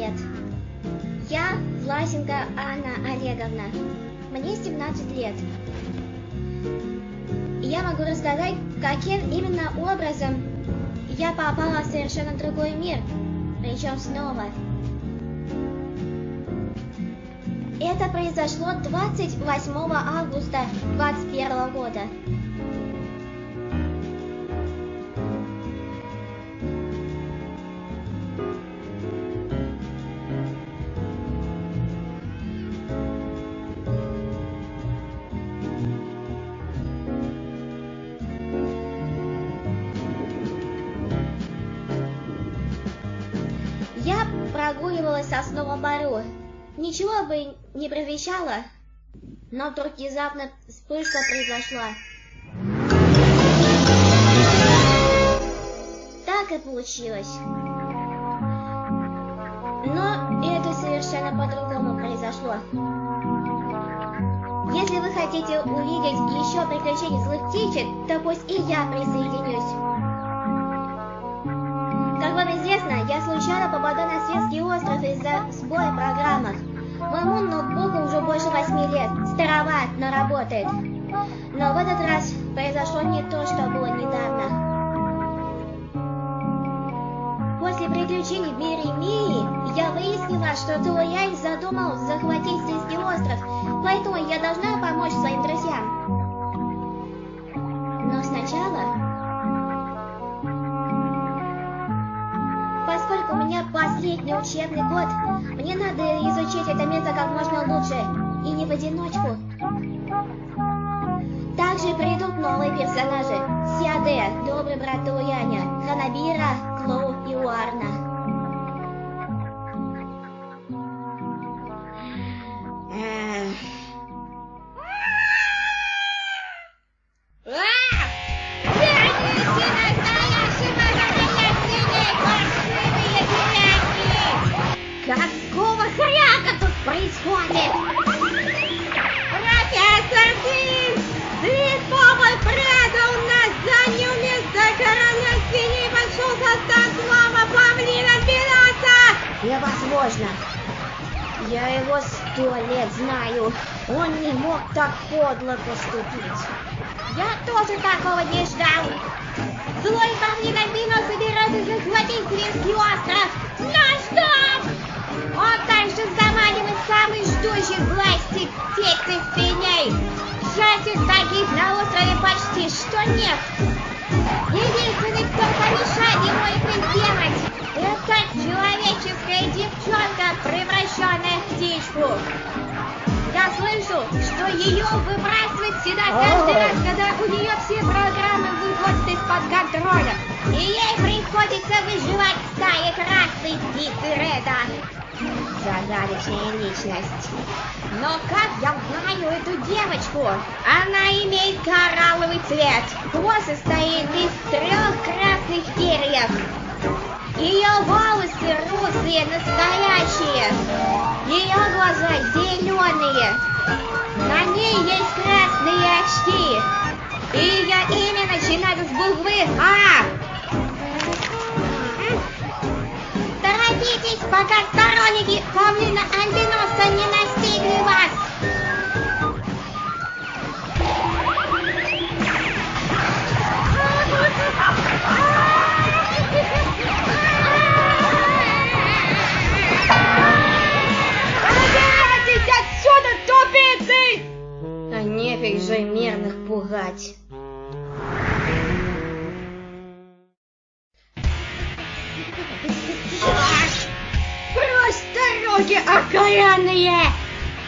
привет. Я Власенко Анна Олеговна. Мне 17 лет. И я могу рассказать, каким именно образом я попала в совершенно другой мир, причем снова. Это произошло 28 августа 2021 года. Я прогуливалась в сосновом бору. Ничего бы не предвещало, но вдруг внезапно вспышка произошла. Так и получилось. Но это совершенно по-другому произошло. Если вы хотите увидеть еще приключения злых птичек, то пусть и я присоединюсь. Как вам известно, я случайно попадаю на светский остров из-за сбоя в программах. Моему ноутбуку уже больше 8 лет, староват, но работает. Но в этот раз произошло не то, что было недавно. После приключений в мире Мии я выяснила, что Туяй задумал захватить светский остров, поэтому я должна помочь своим друзьям. Но сначала... Поскольку у меня последний учебный год, мне надо изучить это место как можно лучше, и не в одиночку. Также придут новые персонажи. Сяде, добрый брат Туяня, Ханабира, Клоу и Уарна. Какого хряка тут происходит? Профессор Твист! Твист-бобой предал нас, занял место короля свиней, большой состав слава павлина пирата! Невозможно. Я его 100 лет знаю. Он не мог так подло поступить. Я тоже такого не ждал. Злой павлин Альбино собирается захватить Свинский остров. Но что? Он также заманивает самых ждущих власти птицы свиней. К счастью, таких на острове почти что нет. Единственный, кто помешает ему это сделать, это человеческая девчонка, превращенная в птичку. Я слышу, что ее выбрасывают сюда каждый раз, когда у нее все программы выходят из-под контроля. И ей приходится выживать в стае красной птицы Реда. Загадочная личность. Но как я знаю эту девочку? Она имеет коралловый цвет. Хвост состоит из 3 красных перьев. Ее волосы русые, настоящие. Ее глаза зеленые. На ней есть красные очки. И ее имя начинается с буквы А. Торопитесь, пока сторонники павлина Альбиноса не настигли вас. Убирайтесь отсюда, тупицы! А нефиг же мирных пугать. Брось дороги окаянные!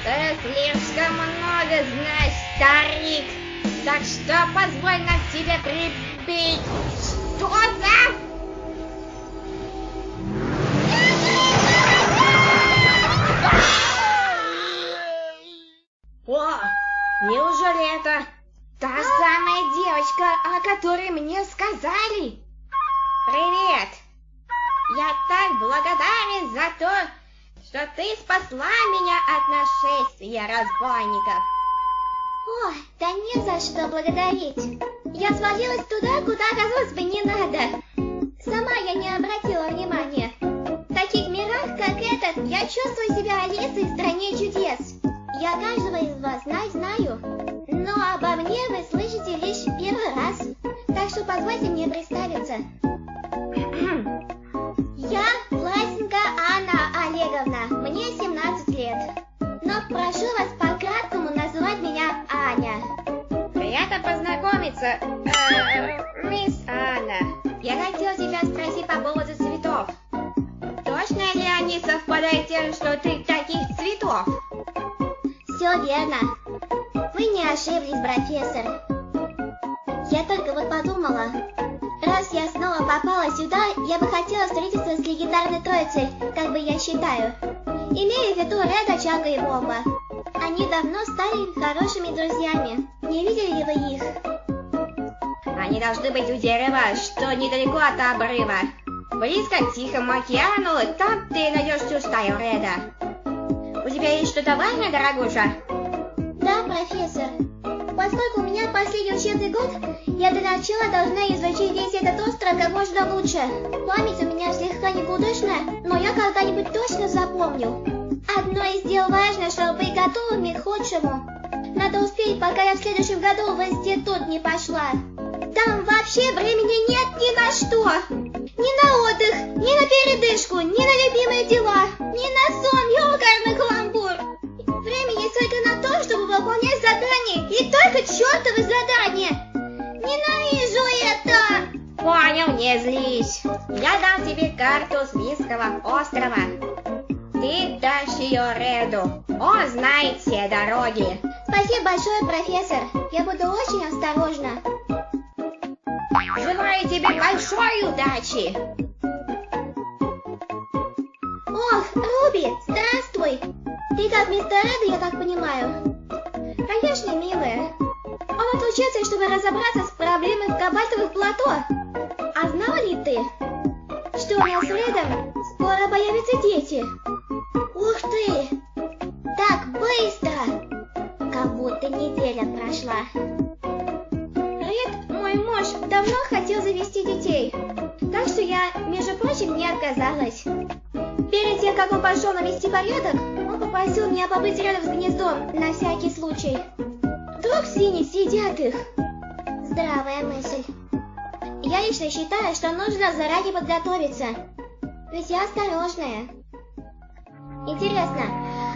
Ты слишком много знаешь, старик. Так что позволь нам тебя прибить. Что за... О, неужели это та самая девочка, о которой мне сказали? Привет! Я так благодарен за то, что ты спасла меня от нашествия разбойников. О, да не за что благодарить. Я свалилась туда, куда, казалось бы, не надо. Сама я не обратила внимания. В таких мирах, как этот, познакомиться. Я Власенко Анна Олеговна, мне 17 лет. Но прошу вас по-краткому назвать меня Аня. Приятно познакомиться, мисс Анна. Я хотел тебя спросить по поводу цветов. Точно ли они совпадают с тем, что ты таких цветов? Все верно. Вы не ошиблись, профессор. Я только вот подумала, раз я снова попала сюда, я бы хотела встретиться с легендарной троицей, как бы я считаю. Имею в виду Реда, Чака и Боба. Они давно стали хорошими друзьями. Не видели ли вы их? Они должны быть у дерева, что недалеко от обрыва. Близко к Тихому океану, там ты найдешь всю стаю Реда. У тебя есть что-то важное, дорогуша? Да, профессор. Поскольку у меня последний учебный год, я для начала должна изучить весь этот остров как можно лучше. Память у меня слегка никудышная, но я когда-нибудь точно запомню. Одно из дел важно, чтобы быть готовыми к худшему. Надо успеть, пока я в следующем году в институт не пошла. Там вообще времени нет ни на что. Ни на отдых, ни на передышку, ни на любимые дела, ни на сон, ёкарный каламбур. Времени только на то, чтобы выполнять задания, и только чёртовы задания. Ненавижу это! Понял, не злись. Я дам тебе карту Свистского острова. Ты дашь ее Реду. Он знает все дороги. Спасибо большое, профессор. Я буду очень осторожна. Желаю тебе большой удачи. Ох, Руби, здравствуй. Ты как мистер Реда, я так понимаю? Конечно, милая. Он отлучился, чтобы разобраться с проблемой в кабальтовых плато. А знала ли ты, что у нас с Редом скоро появятся дети? Ух ты! Так быстро! Как будто неделя прошла. Ред, мой муж, давно хотел завести детей. Так что я, между прочим, не отказалась. Перед тем, как он пошел навести порядок, он попросил меня побыть рядом с гнездом, на всякий случай. Вдруг свиньи съедят их. Здравая мысль. Я лично считаю, что нужно заранее подготовиться. Ведь я осторожная. Интересно,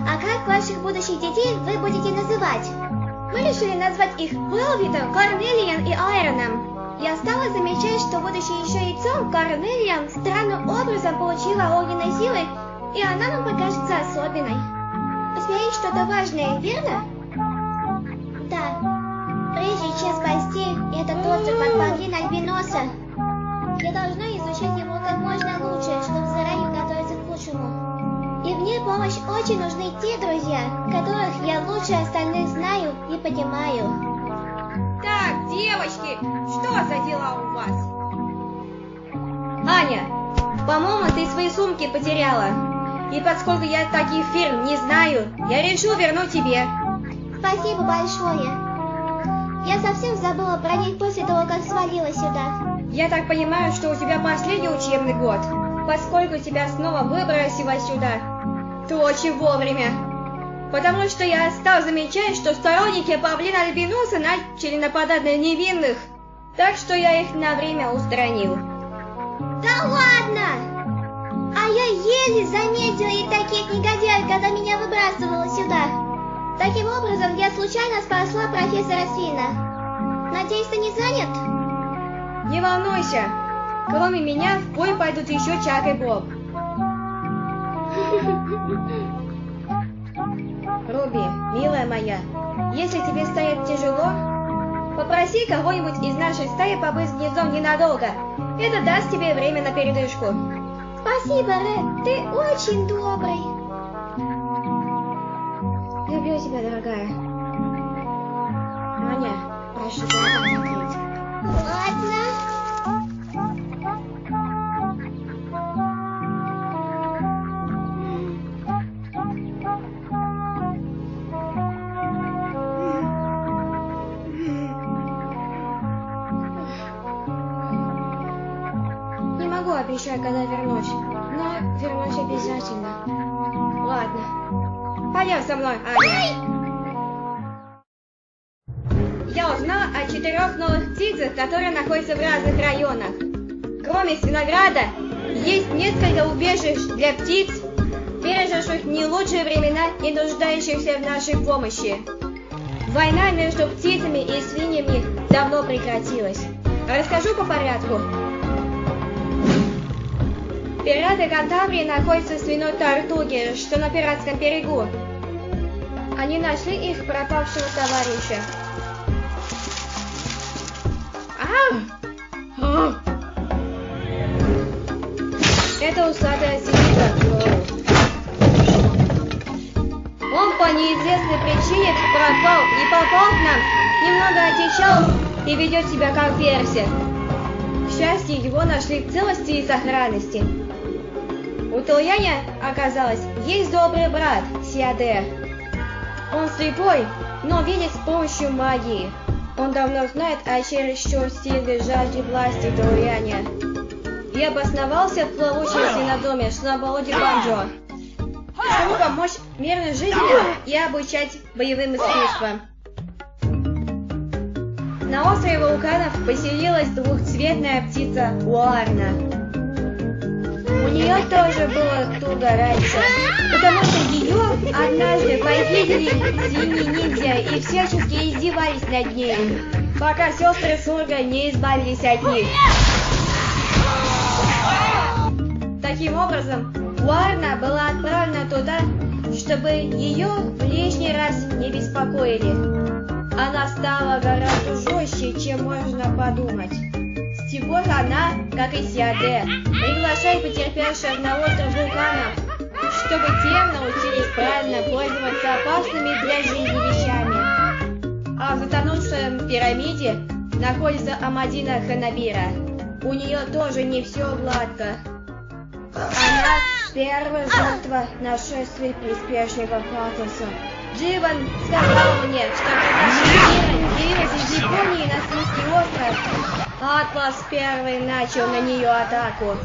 а как ваших будущих детей вы будете называть? Мы решили назвать их Велвитом, Корнелием и Айроном. Я стала замечать, что будучи еще яйцом, Корнелием странным образом получила огненной силы, и она нам покажется особенной. У тебя есть что-то важное, верно? Да. Прежде чем спасти этот остров от павлин Альбиноса, я должна изучать его как можно лучше, чтобы заранее готовиться к худшему. И мне помощь очень нужны те друзья, которых я лучше остальных знаю и понимаю. Так, девочки, что за дела у вас? Аня, по-моему, ты свои сумки потеряла. И поскольку я таких фирм не знаю, я решил вернуть тебе. Спасибо большое. Я совсем забыла про них после того, как свалилась сюда. Я так понимаю, что у тебя последний учебный год, поскольку тебя снова выбросило сюда. Ты очень вовремя. Потому что я стал замечать, что сторонники павлина Альбиноса начали нападать на невинных, так что я их на время устранил. Да ладно! А я еле заметила и таких негодяев, когда меня выбрасывало сюда. Таким образом, я случайно спасла профессора Свина. Надеюсь, ты не занят? Не волнуйся. Кроме меня в бой пойдут еще Чак и Боб. Руби, милая моя, если тебе станет тяжело, попроси кого-нибудь из нашей стаи побыть с гнездом ненадолго. Это даст тебе время на передышку. Спасибо, Ред, ты очень добрый. Люблю тебя, дорогая. Аня, прошу тебя ответить. Ладно. Обещаю, когда вернусь, но вернусь обязательно. Ладно, пойдем со мной, Аня. Я узнала о 4 новых птицах, которые находятся в разных районах. Кроме Свинограда, есть несколько убежищ для птиц, переживших не лучшие времена и нуждающихся в нашей помощи. Война между птицами и свиньями давно прекратилась. Расскажу по порядку. Пираты Кантабрии находятся в свиной Тартуге, что на пиратском берегу. Они нашли их пропавшего товарища. Это усатая свинья. Он по неизвестной причине пропал и попал к нам, немного отечал и ведет себя как версия. К счастью, его нашли в целости и сохранности. У Тольяня, оказалось, есть добрый брат, Сиаде. Он слепой, но видит с помощью магии. Он давно знает о чересчур сильной жажде власти Тольяня и обосновался в плавучем свинодоме Шлаболоди Банджо, чтобы помочь мирной жизни и обучать боевым искусствам. На острове вулканов поселилась двухцветная птица Уарна. У нее тоже было туго раньше, потому что ее однажды похитили свиньи-ниндзя и всячески издевались над ней, пока сестры Сурга не избавились от них. Таким образом, Уарна была отправлена туда, чтобы ее в лишний раз не беспокоили. Она стала гораздо жестче, чем можно подумать. С тех пор она, как и Сиаде, приглашает потерпевших на остров вулканов, чтобы те научились правильно пользоваться опасными для жизни вещами. А в затонувшем пирамиде находится Амадина Ханабира. У нее тоже не все гладко. Она первая жертва нашествия приспешников Атласа. Дживан сказал мне, что когда Шакира явилась из Японии на Свинский остров, Атлас первый начал на нее атаку.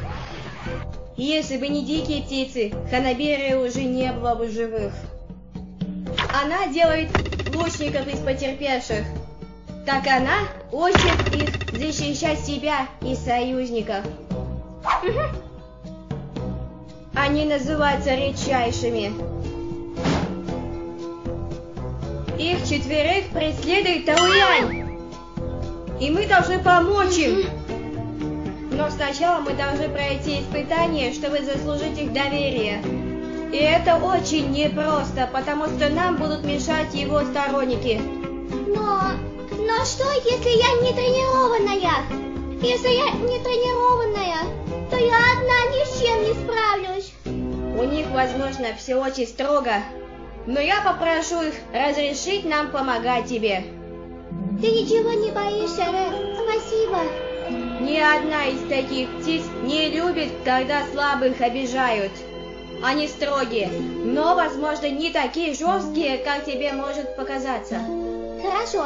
Если бы не дикие птицы, Ханабиры уже не было бы живых. Она делает лучников из потерпевших. Так она учит их защищать себя и союзников. Они называются редчайшими. Их четверых преследует Тольянь. И мы должны помочь им. Но сначала мы должны пройти испытание, чтобы заслужить их доверие. И это очень непросто, потому что нам будут мешать его сторонники. Но что, если я не тренированная? Если я не тренированная, то я одна ни с чем не справлюсь. У них, возможно, все очень строго, но я попрошу их разрешить нам помогать тебе. Ты ничего не боишься, Рэ? Спасибо. Ни одна из таких птиц не любит, когда слабых обижают. Они строгие, но, возможно, не такие жесткие, как тебе может показаться. Хорошо.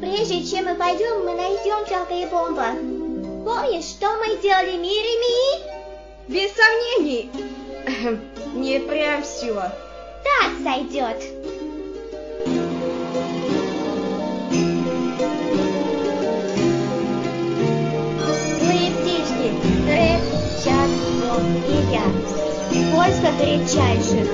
Прежде чем мы пойдем, мы найдем Чалка и Бомба. Помнишь, что мы сделали Мирими? Без сомнений. Не прям все. Так сойдет. Злые птички. Рэд, Чак, Бомб и я. В поисках редчайших.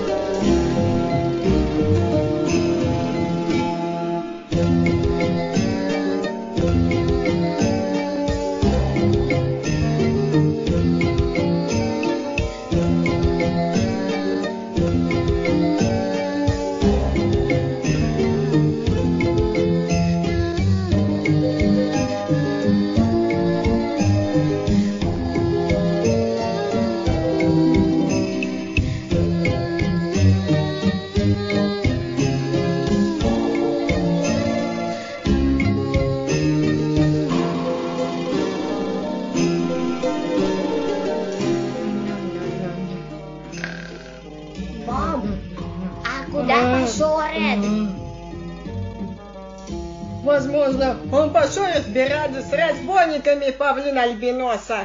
Возможно, он пошел разбираться с разбойниками павлина Альбиноса.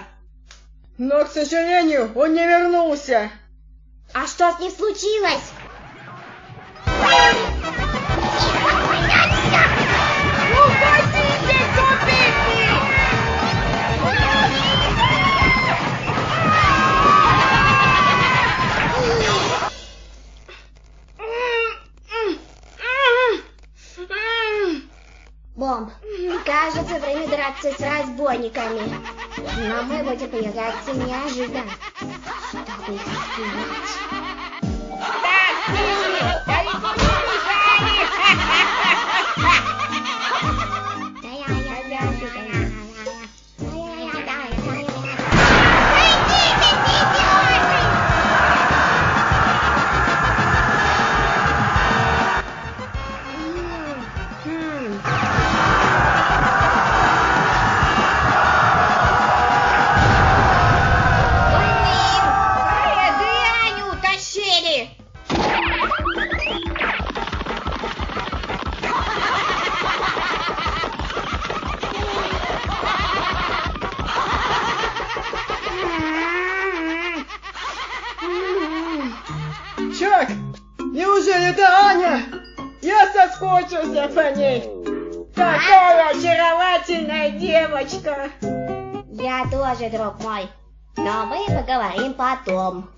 Но, к сожалению, он не вернулся. А что с ним случилось? 20 с разбойниками. Но мы будем появляться неожиданно, чтобы их испугать. Чак, неужели это Аня? Я соскучился по ней. Такая очаровательная девочка. Я тоже, друг мой. Но мы поговорим потом.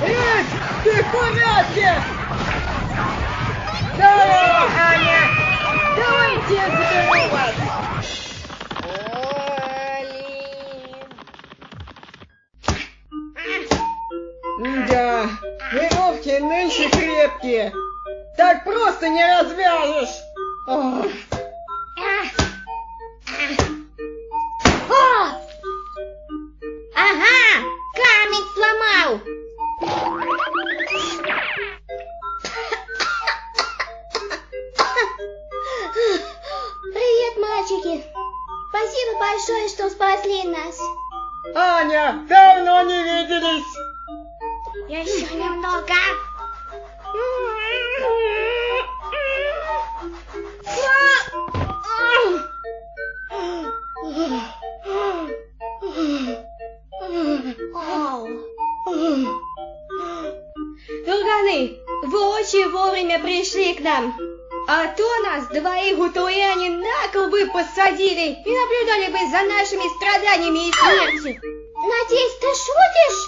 Эй, ты в порядке? Здорово, Аня! Давайте я заберу вас. Да, веревки нынче крепкие. Так просто не развяжешь. Ох. Ага, камень сломал. Привет, мальчики. Спасибо большое, что спасли нас. Аня, давно не виделись. Еще немного. Турганы, вы очень вовремя пришли к нам. А то нас двоих гутуяне на кол бы посадили и наблюдали бы за нашими страданиями и смертью. Надеюсь, ты шутишь?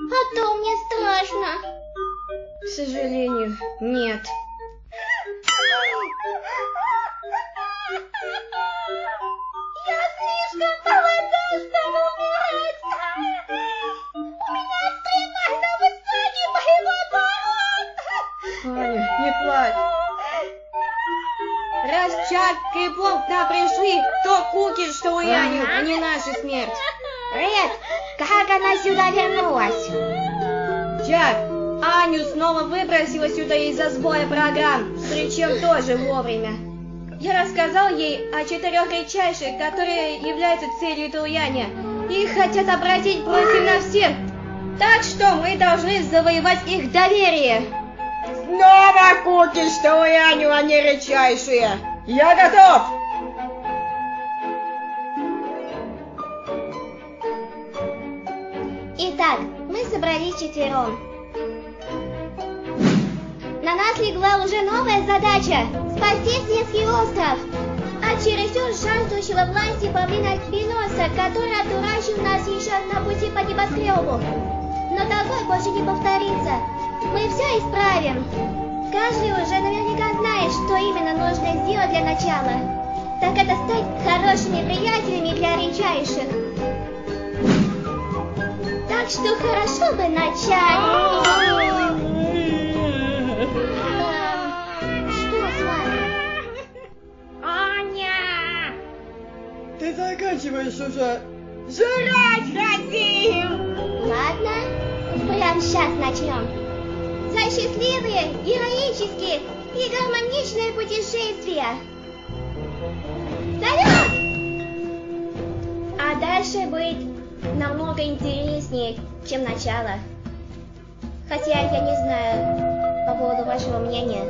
А то мне страшно. К сожалению, нет. Я слишком молода, чтобы умирать. У меня экстремально высокий боевой порог. Аня, не плачь. Раз Чак и Боб к нам пришли, то Куки, что у Яню, а не наша смерть. Ред, как она сюда вернулась? Чак, Аню снова выбросила сюда из-за сбоя программ, причем тоже вовремя. Я рассказал ей о 4 редчайших, которые являются целью Туяня. Их хотят обратить против нас всех. Так что мы должны завоевать их доверие. Снова Куки, что у Яню, они редчайшие. Я готов. Итак, мы собрались вчетвером. На нас легла уже новая задача – спасти Светский остров от чересчур жаждущего власти павлина Альбиноса, который одурачил нас еще на пути по небоскребу. Но такое больше не повторится. Мы все исправим. Каждый уже наверняка знает, что именно нужно сделать для начала. Так это стать хорошими приятелями для редчайших. Так что хорошо бы начать. Что с вами? Аня! Ты заканчиваешь уже. Жрать хотим! Ладно, прямо сейчас начнем. За счастливые, героические и гармоничное путешествие. Вперед! А дальше будет намного интереснее, чем начало. Хотя я не знаю по поводу вашего мнения.